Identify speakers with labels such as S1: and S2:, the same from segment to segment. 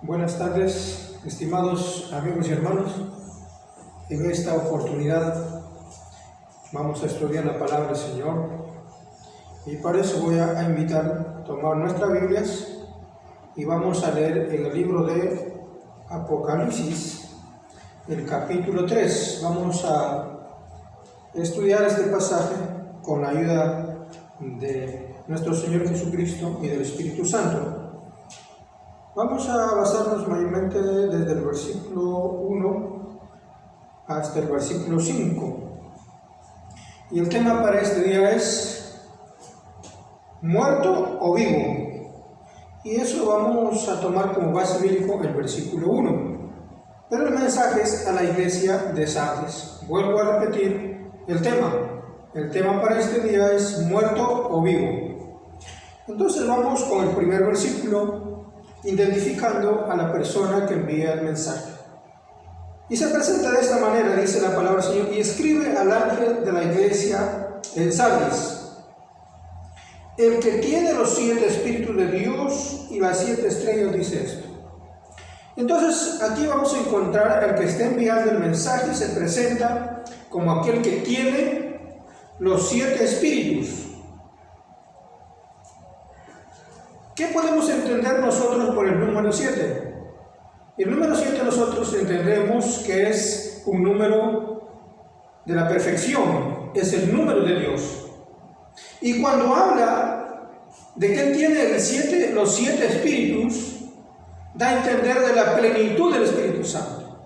S1: Buenas tardes, estimados amigos y hermanos. En esta oportunidad vamos a estudiar la palabra del Señor y para eso voy a invitar a tomar nuestras Biblias y vamos a leer en el libro de Apocalipsis, el capítulo 3. Vamos a estudiar este pasaje con la ayuda de nuestro Señor Jesucristo y del Espíritu Santo. Vamos a basarnos mayormente desde el versículo 1 hasta el versículo 5. Y el tema para este día es muerto o vivo. Y eso vamos a tomar como base bíblico el versículo 1. Pero el mensaje es a la iglesia de Sardis. Vuelvo a repetir el tema. El tema para este día es muerto o vivo. Entonces vamos con el primer versículo, identificando a la persona que envía el mensaje. Y se presenta de esta manera, dice la palabra del Señor, y escribe al ángel de la iglesia en Sardis: el que tiene los 7 espíritus de Dios y las 7 estrellas, dice esto. Entonces aquí vamos a encontrar al que está enviando el mensaje. Se presenta como aquel que tiene los 7 espíritus. ¿Qué podemos entender nosotros por el número 7? El número 7 nosotros entendemos que es un número de la perfección, es el número de Dios. Y cuando habla de que Él tiene los 7 espíritus, da a entender de la plenitud del Espíritu Santo.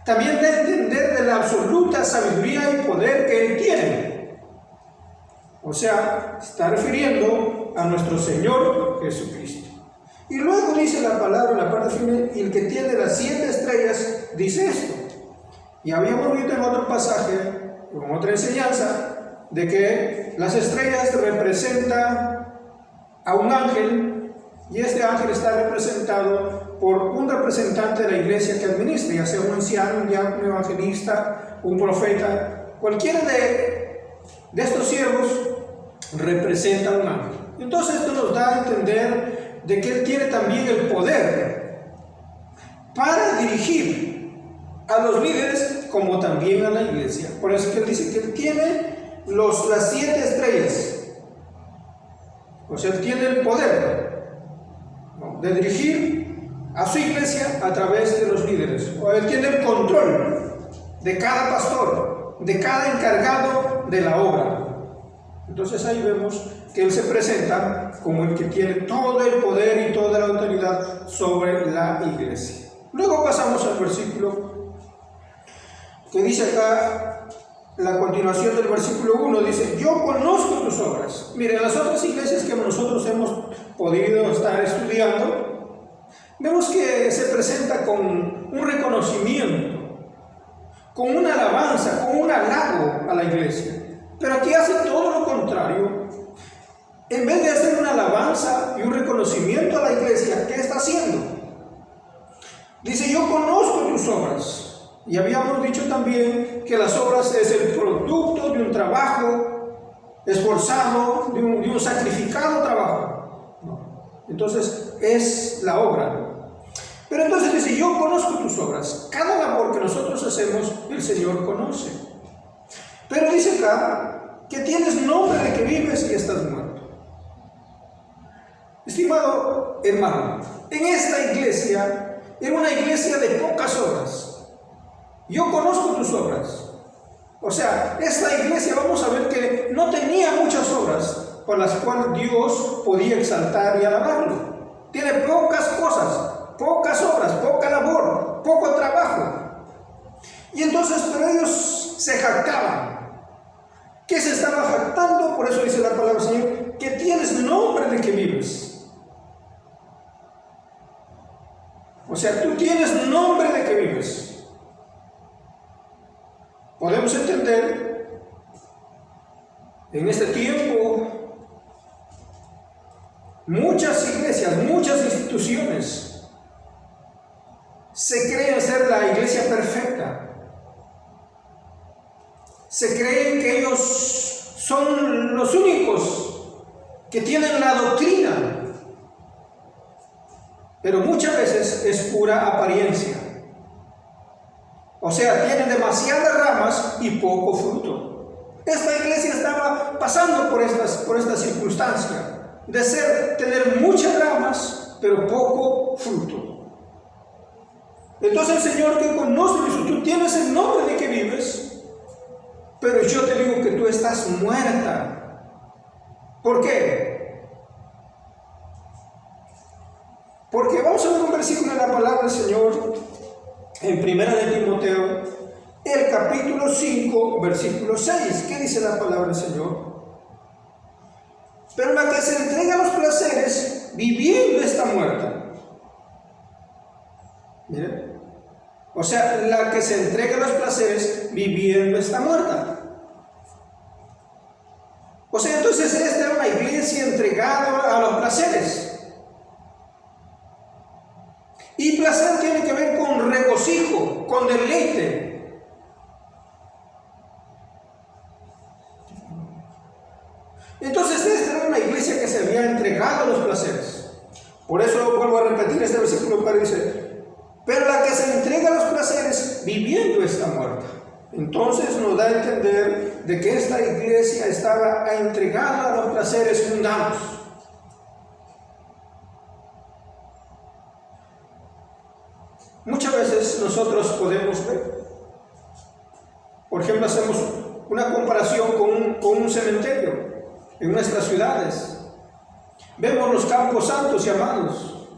S1: También da a entender de la absoluta sabiduría y poder que Él tiene. O sea, está refiriendo a nuestro Señor Jesucristo. Y luego dice la palabra en la parte final, y el que tiene las 7 estrellas dice esto. Y habíamos visto en otro pasaje, en otra enseñanza, de que las estrellas representan a un ángel, y este ángel está representado por un representante de la iglesia que administra, ya sea un anciano, un diácono, un evangelista, un profeta. Cualquiera de estos siervos representa a un ángel. Entonces esto nos da a entender de que Él tiene también el poder para dirigir a los líderes como también a la iglesia. Por eso que Él dice que Él tiene las 7 estrellas. O sea, Él tiene el poder de dirigir a su iglesia a través de los líderes. O Él tiene el control de cada pastor, de cada encargado de la obra. Entonces ahí vemos que Él se presenta como el que tiene todo el poder y toda la autoridad sobre la iglesia. Luego pasamos al versículo que dice acá, la continuación del versículo 1, dice: yo conozco tus obras. Miren, las otras iglesias que nosotros hemos podido estar estudiando, vemos que se presenta con un reconocimiento, con una alabanza, con un halago a la iglesia. Pero aquí hace todo lo contrario. En vez de hacer una alabanza y un reconocimiento a la iglesia, ¿qué está haciendo? Dice: yo conozco tus obras. Y habíamos dicho también que las obras es el producto de un trabajo esforzado, de un sacrificado trabajo. Entonces es la obra. Pero entonces dice: yo conozco tus obras. Cada labor que nosotros hacemos, el Señor conoce. Pero dice acá que tienes nombre de que vives y estás muerto. Estimado hermano, en esta iglesia era una iglesia de pocas obras. Yo conozco tus obras. O sea, esta iglesia, vamos a ver que no tenía muchas obras por las cuales Dios podía exaltar y alabarlo. Tiene pocas cosas, pocas obras, poca labor, poco trabajo. Y entonces, pero ellos se jactaban. ¿Qué se estaba jactando? Por eso dice la palabra del Señor, que tienes nombre de que vives. O sea, tú tienes nombre de que vives. Podemos entender, en este tiempo, muchas iglesias, muchas instituciones se creen ser la iglesia perfecta. Se creen que ellos son los únicos que tienen la doctrina. pero muchas veces es pura apariencia. O sea, tiene demasiadas ramas y poco fruto. Esta iglesia estaba pasando por esta circunstancia de tener muchas ramas, pero poco fruto. Entonces el Señor que conoce dice, tú tienes el nombre de que vives, pero yo te digo que tú estás muerta. ¿Por qué? Porque vamos a ver un versículo de la palabra del Señor en 1 de Timoteo, el capítulo 5, versículo 6. ¿Qué dice la palabra del Señor? Pero la que se entrega a los placeres, viviendo está muerta. Miren. O sea, la que se entrega a los placeres, viviendo está muerta. O sea, entonces esta era una iglesia entregada a los placeres. Y placer tiene que ver con regocijo, con deleite. Entonces esta era una iglesia que se había entregado a los placeres. Por eso vuelvo a repetir este versículo para dice, pero la que se entrega a los placeres, viviendo está muerta. Entonces nos da a entender de que esta iglesia estaba entregada a los placeres mundanos. Muchas veces nosotros podemos ver, por ejemplo, hacemos una comparación con un cementerio en nuestras ciudades. Vemos los campos santos y amados,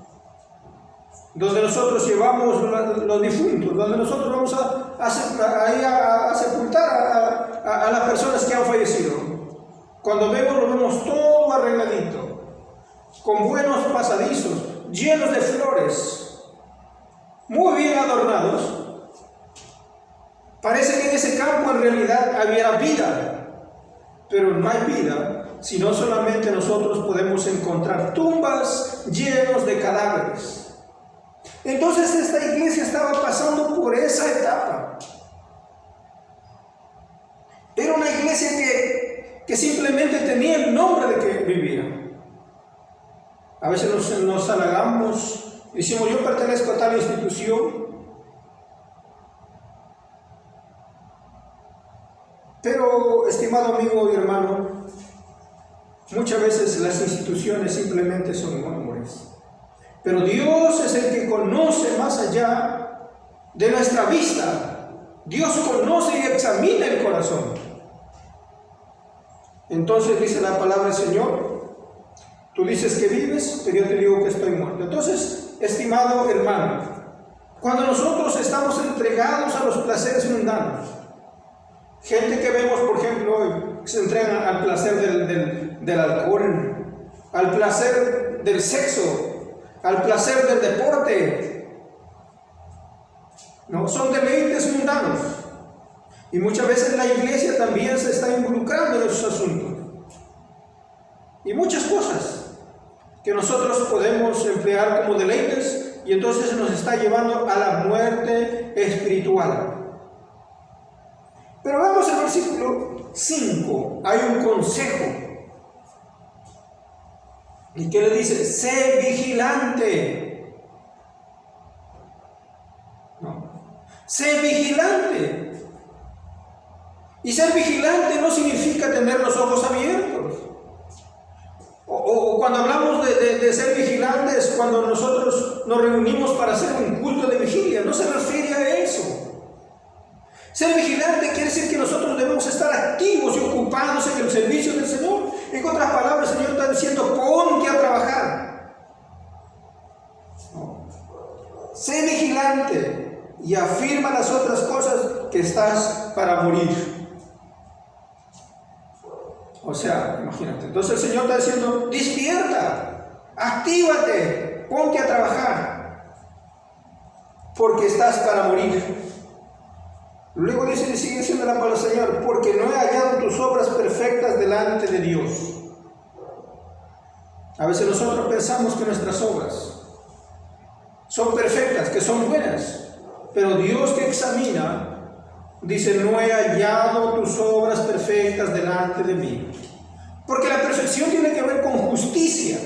S1: donde nosotros llevamos los difuntos, donde nosotros vamos a sepultar a las personas que han fallecido. Cuando vemos, lo vemos todo arregladito, con buenos pasadizos, llenos de flores, muy bien adornados. Parece que en ese campo en realidad había vida, pero no hay vida, sino solamente nosotros podemos encontrar tumbas llenas de cadáveres. Entonces esta iglesia estaba pasando por esa etapa. Era una iglesia que simplemente tenía el nombre de que vivía. A veces nos halagamos, decimos, yo pertenezco a tal institución, pero, estimado amigo y hermano, muchas veces las instituciones simplemente son nombres, pero Dios es el que conoce más allá de nuestra vista. Dios conoce y examina el corazón. Entonces dice la palabra del Señor, tú dices que vives, pero yo te digo que estoy muerto. Entonces, estimado hermano, cuando nosotros estamos entregados a los placeres mundanos, gente que vemos, por ejemplo, que se entregan al placer del alcohol, al placer del sexo, al placer del deporte, ¿no? Son deleites mundanos. Y muchas veces la iglesia también se está involucrando en esos asuntos. Y muchas cosas que nosotros podemos emplear como deleites, y entonces nos está llevando a la muerte espiritual. Pero vamos al versículo 5, hay un consejo. ¿Y qué le dice? Sé vigilante. No. Sé vigilante. Y ser vigilante no significa tener los ojos abiertos. O cuando hablamos de ser vigilantes, cuando nosotros nos reunimos para hacer un culto de vigilia, no se refiere a eso. Ser vigilante quiere decir que nosotros debemos estar activos y ocupados en el servicio del Señor. En otras palabras, el Señor está diciendo, ponte a trabajar. No. Sé vigilante y afirma las otras cosas que estás para morir. O sea, imagínate. Entonces el Señor está diciendo, despierta, actívate, ponte a trabajar, porque estás para morir. Luego dice, sigue diciendo la palabra del Señor, porque no he hallado tus obras perfectas delante de Dios. A veces nosotros pensamos que nuestras obras son perfectas, que son buenas, pero Dios que examina, dice, no he hallado tus obras perfectas delante de mí. Porque la perfección tiene que ver con justicia.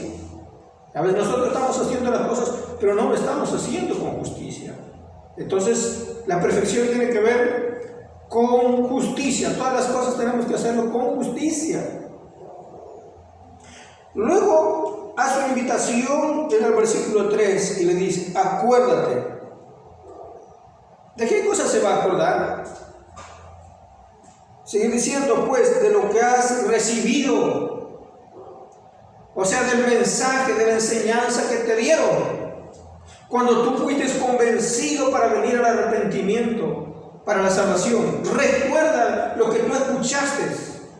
S1: A veces nosotros estamos haciendo las cosas, pero no lo estamos haciendo con justicia. Entonces, la perfección tiene que ver con justicia. Todas las cosas tenemos que hacerlo con justicia. Luego, hace una invitación en el versículo 3 y le dice, acuérdate. ¿De qué cosa se va a acordar? Sigue diciendo, pues, de lo que has recibido. O sea, del mensaje, de la enseñanza que te dieron. Cuando tú fuiste convencido para venir al arrepentimiento, para la salvación. Recuerda lo que tú escuchaste,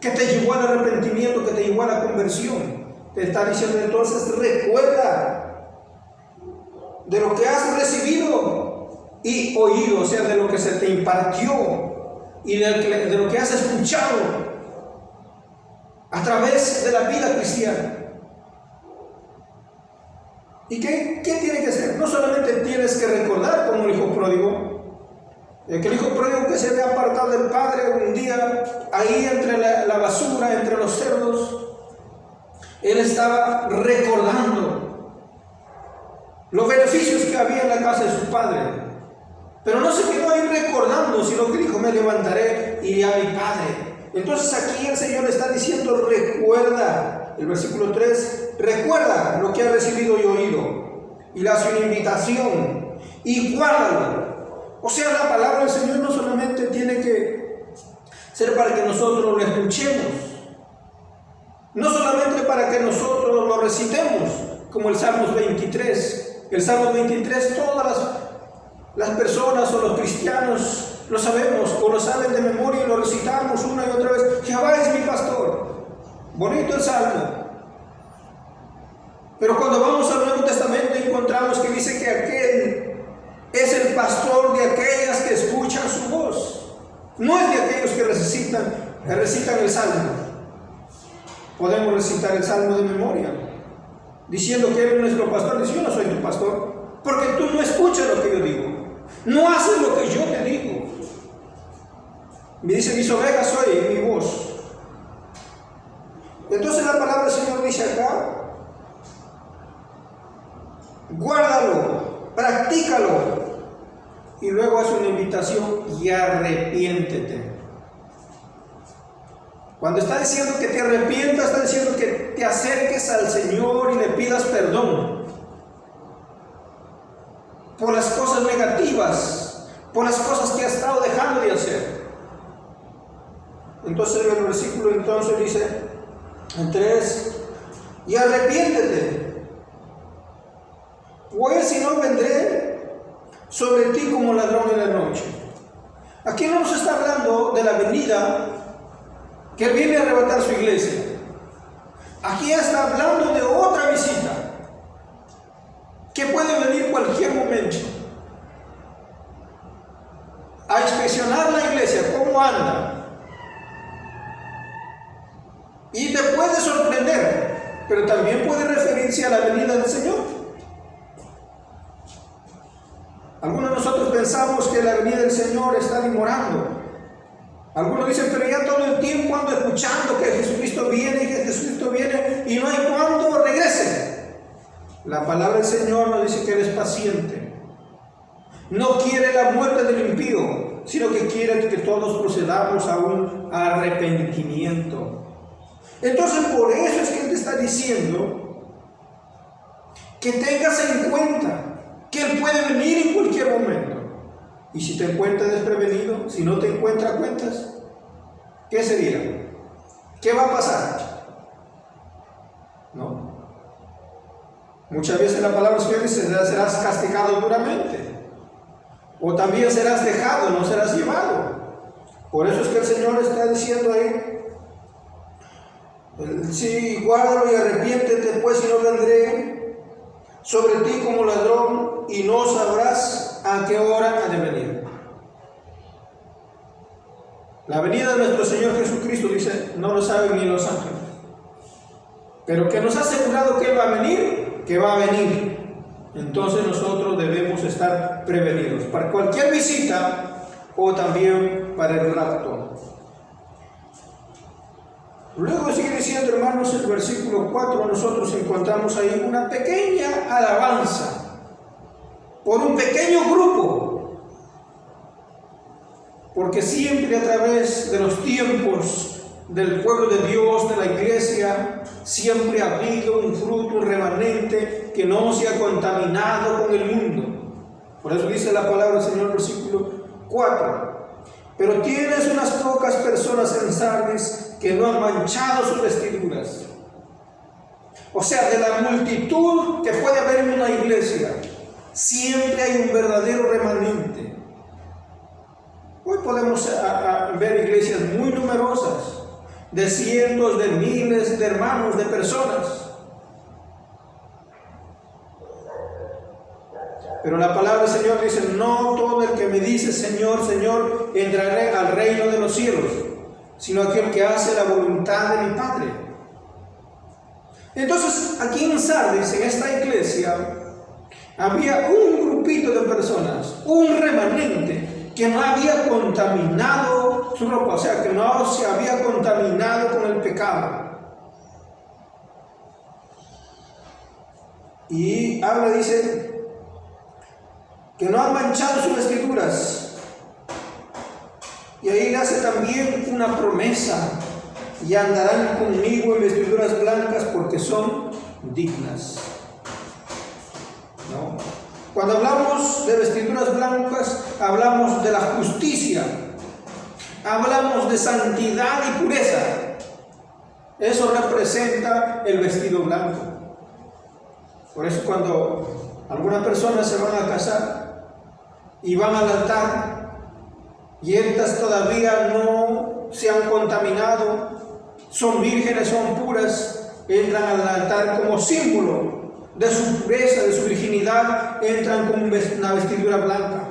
S1: que te llevó al arrepentimiento, que te llevó a la conversión. Te está diciendo entonces, recuerda de lo que has recibido y oído, o sea, de lo que se te impartió y de lo que has escuchado a través de la vida cristiana. ¿Y qué tiene que hacer? No solamente tienes que recordar como el hijo pródigo, que el hijo pródigo que se había apartado del padre un día, ahí entre la basura, entre los cerdos, él estaba recordando los beneficios que había en la casa de su padre. Pero no se quedó ahí recordando, sino que dijo, me levantaré y iré a mi padre. Entonces aquí el Señor está diciendo, recuerda, el versículo 3, recuerda lo que has recibido y oído. Y le hace una invitación, y guárdalo. O sea, la palabra del Señor no solamente tiene que ser para que nosotros lo escuchemos, no solamente para que nosotros lo recitemos, como el Salmos 23. El Salmos 23, todas las personas o los cristianos lo sabemos o lo saben de memoria y lo recitamos una y otra vez. Jehová es mi pastor. Bonito el Salmo. Pero cuando vamos al Nuevo Testamento encontramos que dice que aquel es el pastor de aquellas que escuchan su voz. No es de aquellos que recitan el Salmo. Podemos recitar el Salmo de memoria, diciendo que Él es nuestro pastor. Dice, yo no soy tu pastor, porque tú no escuchas lo que yo digo, no haces lo que yo te digo. Me dice, mis ovejas oyen mi voz. Entonces la palabra del Señor dice acá, guárdalo, practícalo, y luego hace una invitación, y arrepiéntete. Cuando está diciendo que te arrepientas, está diciendo que te acerques al Señor y le pidas perdón por las cosas negativas, por las cosas que has estado dejando de hacer. Entonces el versículo entonces dice, en 3, y arrepiéntete, pues si no vendré sobre ti como ladrón en la noche. Aquí no nos está hablando de la venida que Él viene a arrebatar su iglesia. Aquí está hablando de otra visita que puede venir cualquier momento a inspeccionar la iglesia, cómo anda, y te puede sorprender, pero también puede referirse a la venida del Señor. Algunos de nosotros pensamos que la venida del Señor está demorando. Algunos dicen, pero ya todo el tiempo ando escuchando que Jesucristo viene y que Jesucristo viene y no hay cuándo regrese. La palabra del Señor nos dice que Él es paciente. No quiere la muerte del impío, sino que quiere que todos procedamos a un arrepentimiento. Entonces, por eso es que Él te está diciendo que tengas en cuenta que Él puede venir en cualquier momento. Y si te encuentras desprevenido, si no te encuentras cuentas, ¿qué sería? ¿Qué va a pasar? ¿No? Muchas veces la palabra del dice, serás castigado duramente. O también serás dejado, no serás llevado. Por eso es que el Señor está diciendo ahí, sí, guárdalo y arrepiéntete, pues si no vendré sobre ti como ladrón y no sabrás a qué hora ha de venir. La venida de nuestro Señor Jesucristo, dice, no lo saben ni los ángeles, pero que nos ha asegurado que Él va a venir, que va a venir. Entonces nosotros debemos estar prevenidos para cualquier visita o también para el rapto. Luego sigue diciendo, hermanos, el versículo 4, nosotros encontramos ahí una pequeña alabanza por un pequeño grupo, porque siempre a través de los tiempos del pueblo de Dios, de la iglesia, siempre ha habido un fruto, un remanente que no se ha contaminado con el mundo. Por eso dice la palabra del Señor, versículo 4. Pero tienes unas pocas personas en Sardis que no han manchado sus vestiduras. O sea, de la multitud que puede haber en una iglesia, siempre hay un verdadero remanente. Hoy podemos ver iglesias muy numerosas, de cientos, de miles de hermanos, de personas. Pero la palabra del Señor dice, no todo el que me dice Señor, Señor, entrará al reino de los cielos, sino aquel que hace la voluntad de mi Padre. Entonces, aquí en Sardis, en esta iglesia, había un grupito de personas, un remanente, que no había contaminado su ropa, o sea, que no se había contaminado con el pecado. Y habla, dice, que no han manchado sus vestiduras. Y ahí le hace también una promesa: y andarán conmigo en vestiduras blancas porque son dignas. ¿No? Cuando hablamos de vestiduras blancas, hablamos de la justicia, hablamos de santidad y pureza. Eso representa el vestido blanco. Por eso cuando algunas personas se van a casar y van al altar, y estas todavía no se han contaminado, son vírgenes, son puras, entran al altar como símbolo de su pureza, de su virginidad, entran con una vestidura blanca.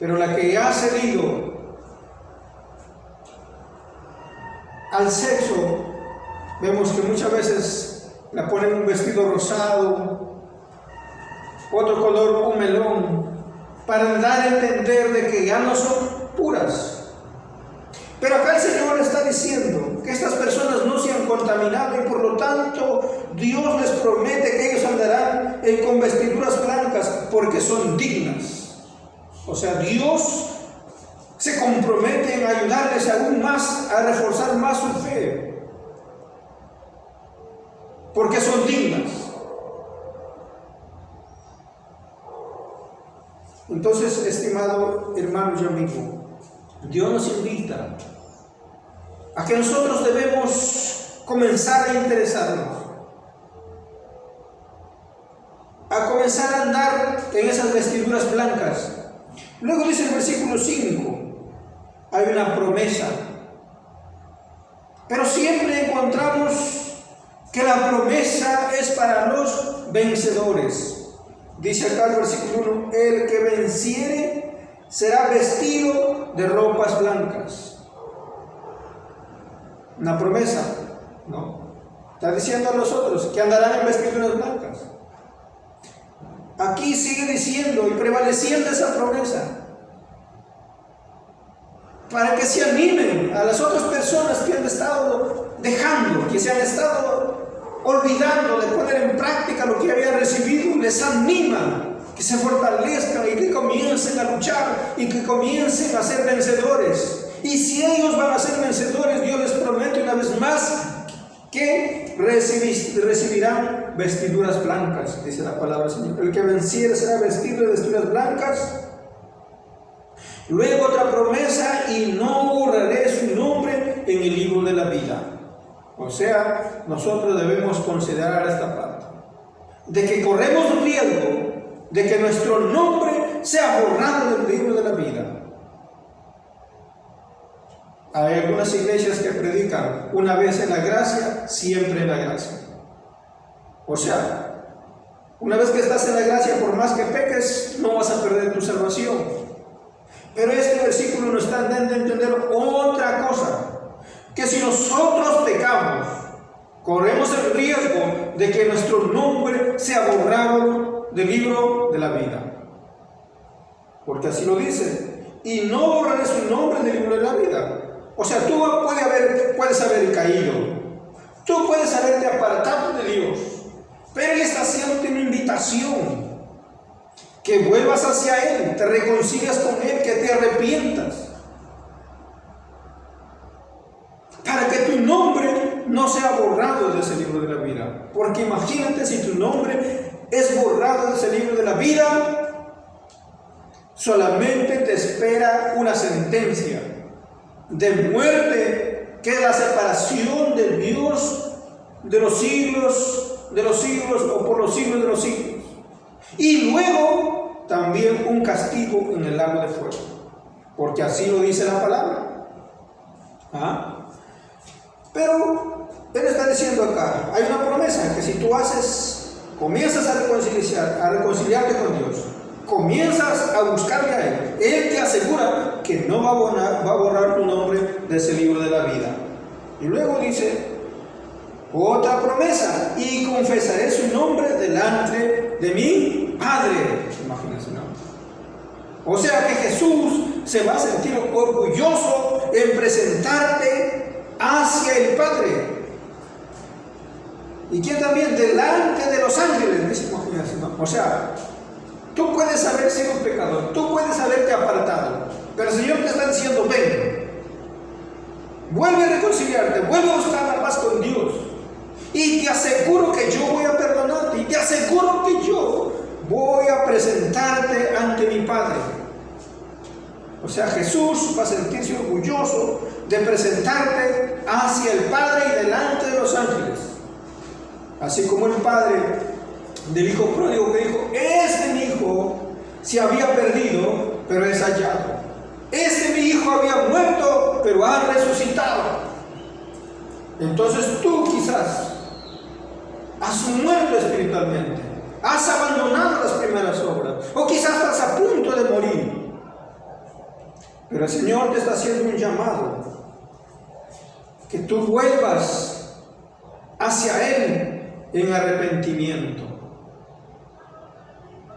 S1: Pero la que ha cedido al sexo, vemos que muchas veces la ponen un vestido rosado, otro color, un melón, para dar a entender de que ya no son puras. Pero acá el Señor está diciendo que estas personas no se han contaminado y por lo tanto Dios les promete que ellos andarán con vestiduras blancas porque son dignas. O sea, Dios se compromete en ayudarles aún más a reforzar más su fe porque son dignas. Entonces, estimado hermano y amigo, Dios nos invita a que nosotros debemos comenzar a interesarnos, a comenzar a andar en esas vestiduras blancas. Luego dice el versículo 5, hay una promesa, pero siempre encontramos que la promesa es para los vencedores. Dice acá el versículo 1, el que venciere será vestido de ropas blancas. Una promesa, ¿no? Está diciendo a nosotros que andarán en vestiduras blancas. Aquí sigue diciendo y prevaleciendo esa promesa, para que se animen a las otras personas que han estado dejando, que se han estado olvidando de poner en práctica lo que habían recibido. Les anima que se fortalezcan y que comiencen a luchar y que comiencen a ser vencedores. Y si ellos van a ser vencedores, Dios les promete una vez más que recibirán vestiduras blancas, dice la palabra del Señor. El que venciere será vestido de vestiduras blancas. Luego otra promesa, y no borraré su nombre en el libro de la vida. O sea, nosotros debemos considerar esta parte, de que corremos riesgo de que nuestro nombre sea borrado del libro de la vida. Hay algunas iglesias que predican una vez en la gracia, siempre en la gracia. O sea, una vez que estás en la gracia, por más que peques, no vas a perder tu salvación. Pero este versículo nos está dando a entender otra cosa, que si nosotros pecamos, corremos el riesgo de que nuestro nombre sea borrado del libro de la vida. Porque así lo dice, y no borraré su nombre del libro de la vida. O sea, tú puede puedes haber caído, tú puedes haberte apartado de Dios, pero Él está haciéndote una invitación, que vuelvas hacia Él, te reconcilias con Él, que te arrepientas, para que tu nombre no sea borrado de ese libro de la vida. Porque imagínate si tu nombre es borrado de ese libro de la vida, solamente te espera una sentencia de muerte, que es la separación de Dios de los siglos o por los siglos de los siglos. Y luego también un castigo en el lago de fuego, porque así lo dice la palabra. Pero Él está diciendo acá, hay una promesa, que si tú comienzas a reconciliarte con Dios, comienzas a buscarle a Él te asegura que no va a borrar tu nombre de ese libro de la vida. Y luego dice, otra promesa, y confesaré su nombre delante de mi Padre. Imagínense, ¿no? O sea que Jesús se va a sentir orgulloso en presentarte hacia el Padre. Y que también delante de los ángeles, dice, imagínense, ¿no? O sea, tú puedes haber sido un pecador, tú puedes haberte apartado, pero el Señor te está diciendo, ven, vuelve a reconciliarte, vuelve a buscar la paz con Dios, y te aseguro que yo voy a perdonarte, y te aseguro que yo voy a presentarte ante mi Padre. O sea, Jesús va a sentirse orgulloso de presentarte hacia el Padre y delante de los ángeles. Así como el Padre del hijo pródigo, que dijo, mi hijo se había perdido, pero es hallado. Mi hijo había muerto, pero ha resucitado. Entonces tú quizás has muerto espiritualmente, has abandonado las primeras obras, o quizás estás a punto de morir. Pero el Señor te está haciendo un llamado, que tú vuelvas hacia Él en arrepentimiento.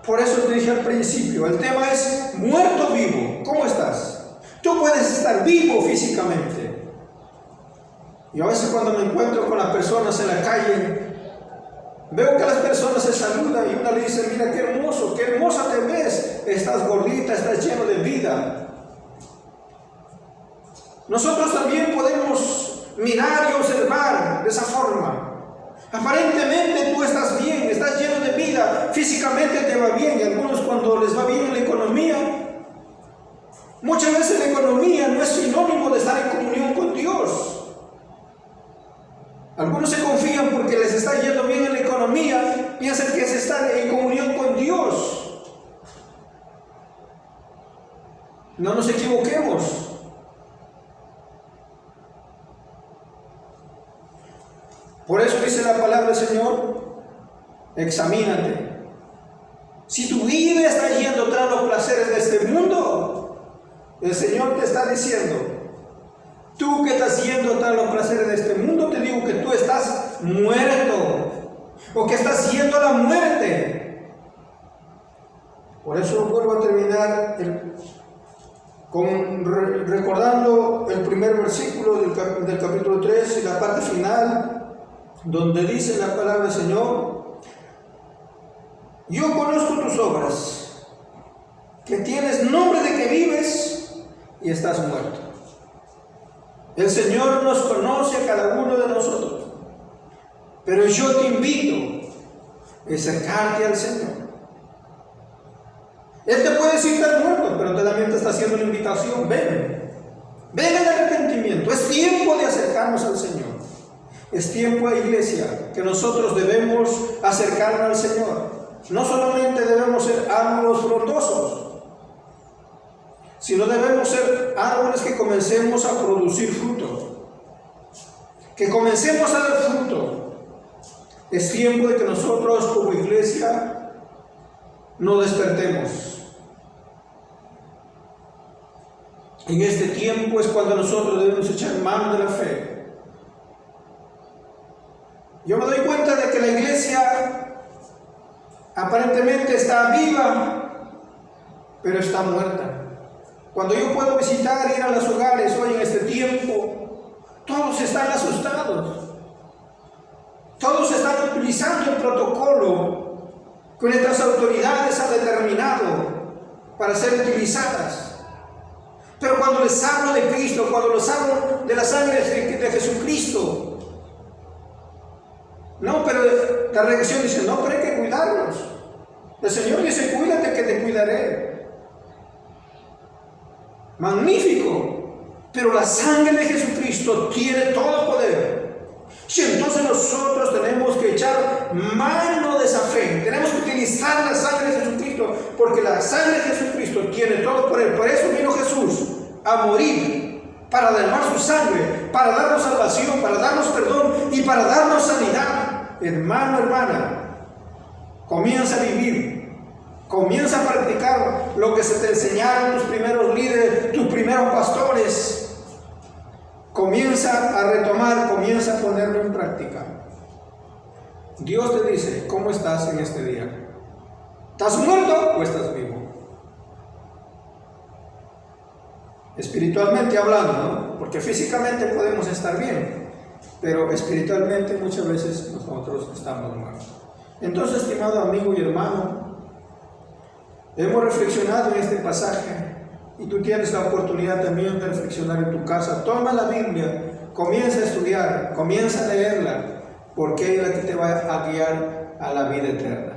S1: Por eso te dije al principio, el tema es muerto vivo. ¿Cómo estás? Tú puedes estar vivo físicamente. Y a veces cuando me encuentro con las personas en la calle, veo que las personas se saludan y una le dice, mira qué hermoso, qué hermosa te ves, estás gordita, estás lleno de vida. Nosotros también podemos mirar y observar de esa forma. Aparentemente tú estás bien, estás lleno de vida, físicamente te va bien, y algunos cuando les va bien en la economía, muchas veces la economía no es sinónimo de estar en comunión con Dios. Algunos se confían porque les está yendo bien en la economía, piensan que es estar en comunión con Dios. No nos equivoquemos. Por eso dice la palabra del Señor, examínate. Si tu vida está yendo tras los placeres de este mundo, el Señor te está diciendo, tú que estás yendo tras los placeres de este mundo, te digo que tú estás muerto, o que estás yendo a la muerte. Por eso vuelvo a terminar recordando el primer versículo del capítulo 3 y la parte final, donde dice la palabra del Señor, yo conozco tus obras, que tienes nombre de que vives y estás muerto. El Señor nos conoce a cada uno de nosotros, pero yo te invito a acercarte al Señor. Él te puede decir estás muerto, pero también te está haciendo una invitación, ven al arrepentimiento, es tiempo de acercarnos al Señor. Es tiempo, iglesia, que nosotros debemos acercarnos al Señor. No solamente debemos ser árboles frondosos, sino debemos ser árboles que comencemos a producir fruto. Que comencemos a dar fruto. Es tiempo de que nosotros como iglesia nos despertemos. En este tiempo es cuando nosotros debemos echar mano de la fe. Yo me doy cuenta de que la iglesia aparentemente está viva, pero está muerta. Cuando yo puedo visitar, ir a los hogares hoy en este tiempo, todos están están asustados. Todos están utilizando el protocolo que nuestras autoridades han determinado para ser utilizadas. Pero cuando les hablo de Cristo, cuando les hablo de la sangre de Jesucristo, no, pero la reacción dice, no, pero hay que cuidarnos. El Señor dice, cuídate que te cuidaré. Magnífico, pero la sangre de Jesucristo tiene todo poder. Si entonces nosotros tenemos que echar mano de esa fe, tenemos que utilizar la sangre de Jesucristo, porque la sangre de Jesucristo tiene todo poder. Por eso vino Jesús a morir, para derramar su sangre, para darnos salvación, para darnos perdón y para darnos sanidad. Hermano, hermana, comienza a vivir, comienza a practicar lo que se te enseñaron tus primeros líderes, tus primeros pastores. Comienza a retomar, comienza a ponerlo en práctica. Dios te dice, ¿cómo estás en este día? ¿Estás muerto o estás vivo? Espiritualmente hablando, ¿no? Porque físicamente podemos estar bien, pero espiritualmente muchas veces nosotros estamos muertos. Entonces, estimado amigo y hermano, hemos reflexionado en este pasaje. Y tú tienes la oportunidad también de reflexionar en tu casa. Toma la Biblia, comienza a estudiar, comienza a leerla, porque es la que te va a guiar a la vida eterna.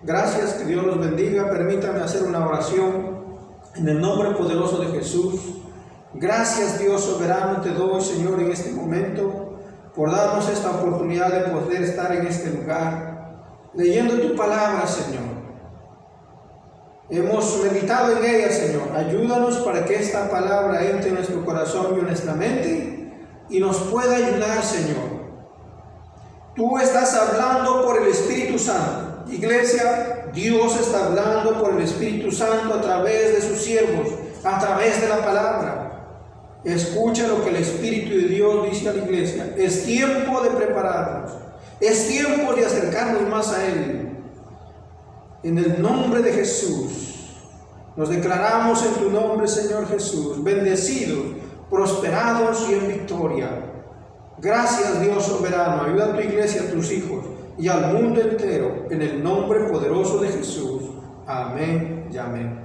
S1: Gracias, que Dios los bendiga. Permítame hacer una oración en el nombre poderoso de Jesús. Gracias, Dios soberano, te doy, Señor, en este momento, por darnos esta oportunidad de poder estar en este lugar, leyendo tu palabra, Señor. Hemos meditado en ella, Señor. Ayúdanos para que esta palabra entre en nuestro corazón y en nuestra mente y nos pueda ayudar, Señor. Tú estás hablando por el Espíritu Santo. Iglesia, Dios está hablando por el Espíritu Santo a través de sus siervos, a través de la palabra. Escucha lo que el Espíritu de Dios dice a la iglesia. Es tiempo de prepararnos. Es tiempo de acercarnos más a Él. En el nombre de Jesús, nos declaramos en tu nombre, Señor Jesús, bendecidos, prosperados y en victoria. Gracias, Dios soberano. Ayuda a tu iglesia, a tus hijos y al mundo entero, en el nombre poderoso de Jesús. Amén y amén.